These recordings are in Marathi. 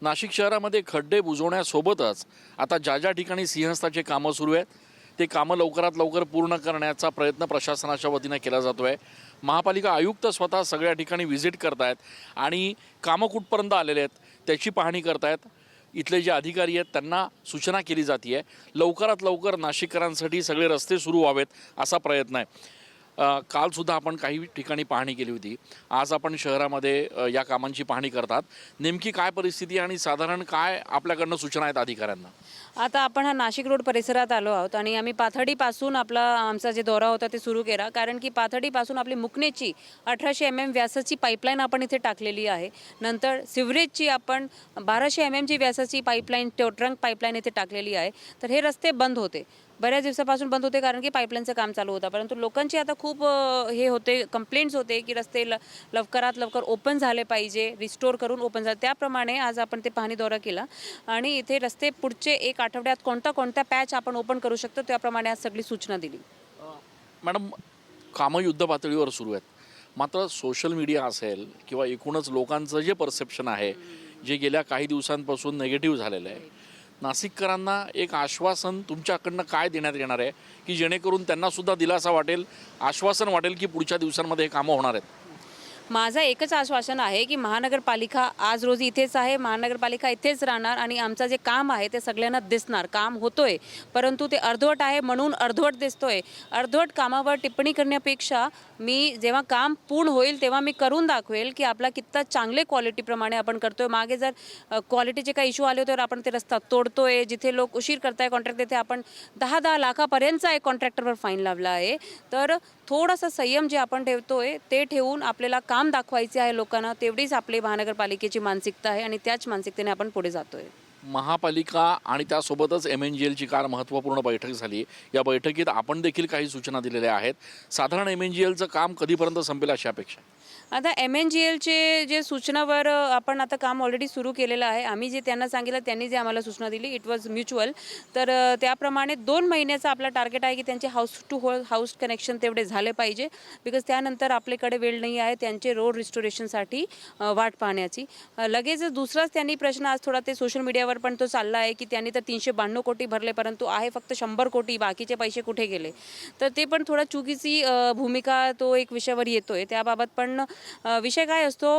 नाशिक शहरामध्ये खड्डे बुजवण्यासोबतच आता ज्या ज्या ठिकाणी सिंहस्थाचे कामं सुरू आहेत ते कामं लवकरात लवकर पूर्ण करण्याचा प्रयत्न प्रशासनाच्या वतीने केला जातो आहे. महापालिका आयुक्त स्वतः सगळ्या ठिकाणी व्हिजिट करत आहेत आणि कामं कुठपर्यंत आलेले आहेत त्याची पाहणी करत आहेत. इथले जे अधिकारी आहेत त्यांना सूचना केली जाते आहे लवकरात लवकर नाशिककरांसाठी सगळे रस्ते सुरू व्हावेत असा प्रयत्न आहे. कालसुद्धा आपण काही ठिकाणी पाहणी केली होती. आज आपण शहरामध्ये या कामांची पाहणी करतात. नेमकी काय परिस्थिती आणि साधारण काय आपल्याकडनं सूचना आहेत अधिकाऱ्यांना? आता आपण हा नाशिक रोड परिसरात आलो आहोत आणि आम्ही पाथर्डीपासून आमचा जे दौरा होता ते सुरू केला, कारण की पाथर्डीपासून आपली मुकनेची 1800 mm व्यासाची पाईपलाईन आपण इथे टाकलेली आहे. नंतर सिवरेजची आपण 1200 mm ची व्यासाची पाईपलाईन ट्रंक पाईपलाईन इथे टाकलेली आहे. तर हे रस्ते बंद होते, बऱ्याच दिवसापासून बंद होते, कारण की पाईपलाईनचं काम चालू होतं. परंतु लोकांची आता खूप हे होते, कंप्लेंट्स होते की रस्ते लवकरात लवकर ओपन झाले पाहिजे, रिस्टोर करून ओपन झाले. त्याप्रमाणे आज आपण ते पाहणी दौरा केला आणि इथे रस्ते पुढचे एक आठवड्यात कोणता पॅच आपण ओपन करू शकतो त्याप्रमाणे आज सगळी सूचना दिली. मॅडम, कामं युद्ध पातळीवर सुरू आहेत, मात्र सोशल मीडिया असेल किंवा एकूणच लोकांचं जे परसेप्शन आहे जे गेल्या काही दिवसांपासून नेगेटिव्ह झालेलं आहे, नाशिककरांना एक आश्वासन तुमच्याकडनं काय देण्यात येणार आहे की जेणेकरून त्यांनासुद्धा दिलासा वाटेल, आश्वासन वाटेल की पुढच्या दिवसांमध्ये हे कामं होणार आहेत? माझं एकच आश्वासन आहे की महानगरपालिका आज रोजी इथेच आहे, महानगरपालिका इथेच राहणार आणि आमचं जे काम आहे ते सगळ्यांना दिसणार. काम होतोय परंतु ते अर्धवट आहे म्हणून अर्धवट दिसतोय. अर्धवट कामावर टिप्पणी करण्यापेक्षा मी जेव्हा काम पूर्ण होईल तेव्हा मी करून दाखवेल की आपला कितना चांगले क्वालिटीप्रमाणे आपण करतोय. मागे जर क्वालिटीचे काही इश्यू आले तर आपण ते रस्ता तोडतोय, जिथे लोक उशीर करताय कॉन्ट्रॅक्ट तिथे आपण 10-10 लाखापर्यंतचा एक कॉन्ट्रॅक्टरवर फाईन लावला आहे. तर थोडासा संयम जे आपण ठेवतोय ते ठेवून आपल्याला काम दाखवायचे आहे लोकांना, तेवढीच आपली महानगरपालिकेची मानसिकता आहे आणि त्याच मानसिकतेने आपण पुढे जातोय. महापालिका आणि त्यासोबतच MNGLची काल महत्त्वपूर्ण बैठक झाली. या बैठकीत आपण देखील काही सूचना दिलेल्या आहेत. साधारण MNGLचं काम कधीपर्यंत संपेल अशी अपेक्षा? आता MNGLचे जे सूचनावर आपण आता काम ऑलरेडी सुरू केलेलं आहे. आम्ही जे त्यांना सांगितलं त्यांनी जे आम्हाला सूचना दिली इट वॉज म्युच्युअल. तर त्याप्रमाणे 2 महिन्याचा आपला टार्गेट आहे की त्यांचे हाऊस टू हाऊस कनेक्शन तेवढे झाले पाहिजे, बिकॉज त्यानंतर आपल्याकडे वेळ नाही आहे त्यांचे रोड रिस्टोरेशनसाठी वाट पाहण्याची. लगेच दुसराच त्यांनी प्रश्न आज थोडा ते सोशल मीडियावर पण तो चालला आहे की त्यांनी तर 392 कोटी भरले परंतु आहे फक्त 100 कोटी, बाकीचे पैसे कुठे गेले. तर ते पण थोडा चुकीची भूमिका तो एक विषयावर येतोय. त्याबाबत पण विषय काय असतो,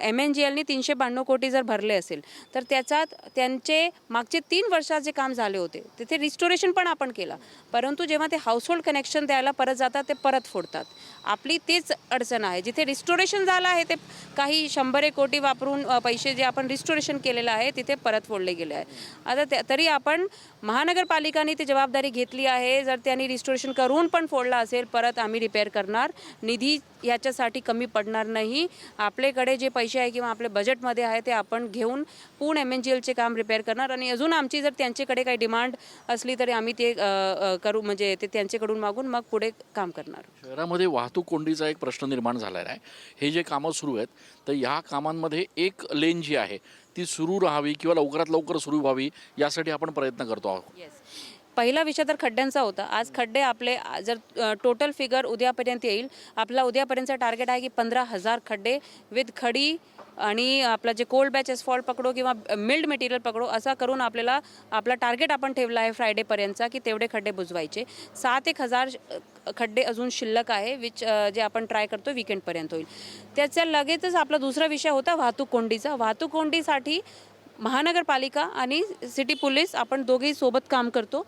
MNGLने 392 कोटी जर भरले असेल तर त्याच्यात त्यांचे मागचे 3 वर्षाचे काम झाले होते, तिथे रिस्टोरेशन पण आपण केला, परंतु जेव्हा ते हाऊसहोल्ड कनेक्शन द्यायला परत जातात ते परत फोडतात. आपली तेच अडचण आहे. जिथे रिस्टोरेशन झालं आहे ते काही 100 कोटी वापरून पैसे जे आपण रिस्टोरेशन केलेलं आहे तिथे परत फोडले गेले आहे. आता तरी आपण महानगरपालिकाने ती जबाबदारी घेतली आहे. जर त्यांनी रिस्टोरेशन करून पण फोडला असेल परत आम्ही रिपेअर करणार. निधी याच्यासाठी कमी पडणार नाही. आपल्याकडे जे पैसे आहे किंवा आपल्या बजेटमध्ये आहे ते आपण घेऊन पूर्ण MNGLचे काम रिपेअर करणार आणि अजून आमची जर त्यांच्याकडे काही डिमांड असली तरी आम्ही ते करू, म्हणजे ते त्यांच्याकडून मागून मग पुढे काम करणार. शहरामध्ये वाहतूक कोंडीचा एक प्रश्न निर्माण झालेला आहे. हे जे कामं सुरू आहेत तर ह्या कामांमध्ये एक लेन जी आहे ती सुरू राहावी किंवा लवकरात लवकर सुरू व्हावी यासाठी आपण प्रयत्न करतो आहोत. येस, पहिला विषय तर खड्ड्यांचा होता. आज खड्डे आपले जर टोटल फिगर उद्यापर्यंत येईल, आपला उद्यापर्यंतचा टार्गेट आहे की 15,000 खड्डे विथ खडी आणि आपला जे कोल्ड बॅच एस्फॉल्ट पकडो किंवा मिल्ड मटेरियल पकडो असा करून आपला टार्गेट आपण ठेवला आहे फ्रायडेपर्यंतचा की तेवढे खड्डे बुजवायचे. 7-1,000 खड्डे अजून शिल्लक आहे जे आपण ट्राय करतो वीकेंडपर्यंत होईल. त्याच्या लगेचच आपला दुसरा विषय होता वाहतूक कोंडीचा. वाहतूक कोंडीसाठी महानगरपालिका आणि सिटी पोलीस आपण दोघेही सोबत काम करतो.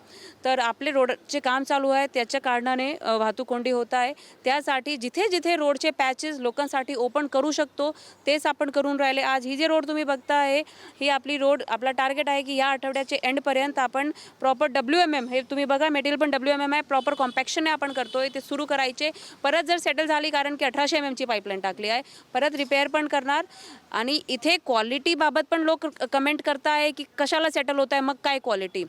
तर आपले रोडचे काम चालू आहे त्याच्या कारणाने वाहतूक कोंडी होत आहे. त्यासाठी जिथे जिथे रोडचे पॅचेस लोकांसाठी ओपन करू शकतो तेच आपण करून राहिले. आज ही जे रोड तुम्ही बघता आहे ही आपली रोड, आपला टार्गेट आहे की या आठवड्याचे एंडपर्यंत आपण प्रॉपर WMM, हे तुम्ही बघा मटेरियल पण WMM आहे, प्रॉपर कॉम्पॅक्शनने आपण करतोय, ते सुरू करायचे. परत जर सेटल झाली, कारण की 1800 mm ची पाईपलाईन टाकली आहे, परत रिपेअर पण करणार. आणि इथे क्वालिटीबाबत पण लोक कमेंट करताय की कशाला सेटल होत आहे, मग काय क्वालिटी.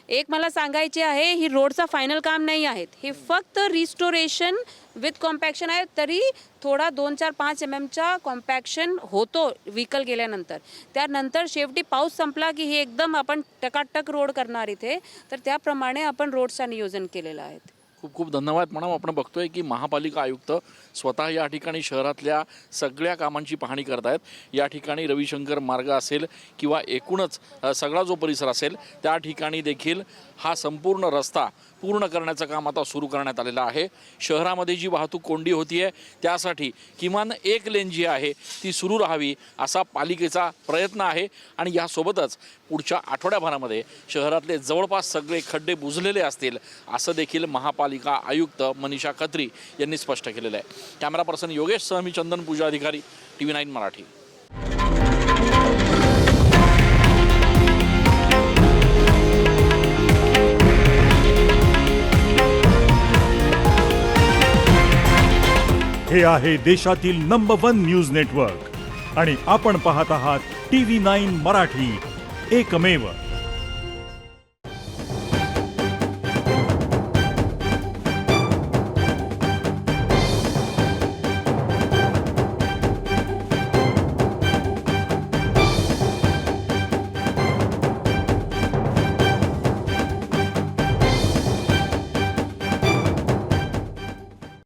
एक मला सांगायचे आहे, ही रोडचा फायनल काम नाही आहेत, हे फक्त रिस्टोरेशन विथ कॉम्पॅक्शन आहे. तरी थोडा 2-4-5 mmचा कॉम्पॅक्शन होतो व्हीकल गेल्यानंतर. त्यानंतर शेवटी पाऊस संपला की हे एकदम आपण टकाटक रोड करणार इथे. तर त्याप्रमाणे आपण रोडचं नियोजन केलेलं आहे. खूप खूप धन्यवाद मॅडम. आपण बघतोय की महापालिका आयुक्त स्वतः या ठिकाणी शहरातल्या सगळ्या कामांची पाहणी करतायत. या ठिकाणी रविशंकर मार्ग असेल किंवा एकूणच सगळा जो परिसर असेल त्या ठिकाणी देखील हा संपूर्ण रस्ता पूर्ण करण्याचं काम आता सुरू करण्यात आलेलं आहे. शहरामध्ये जी वाहतूक कोंडी होतीये त्यासाठी किमान एक लेन जी आहे ती सुरू राहावी असा पालिकेचा प्रयत्न आहे. आणि यासोबतच पुढच्या आठवड्याभरामध्ये शहरातले जवळपास सगळे खड्डे बुजलेले असतील असं देखील महापालिका आयुक्त मनीषा खत्री यांनी स्पष्ट केलेलं आहे. कॅमेरा पर्सन योगेश सह मी चंदन पूजा अधिकारी, TV9 मराठी. हे आहे देशातील नंबर 1 न्यूज नेटवर्क आणि आपण पाहत आहात TV9 मराठी, एकमेव.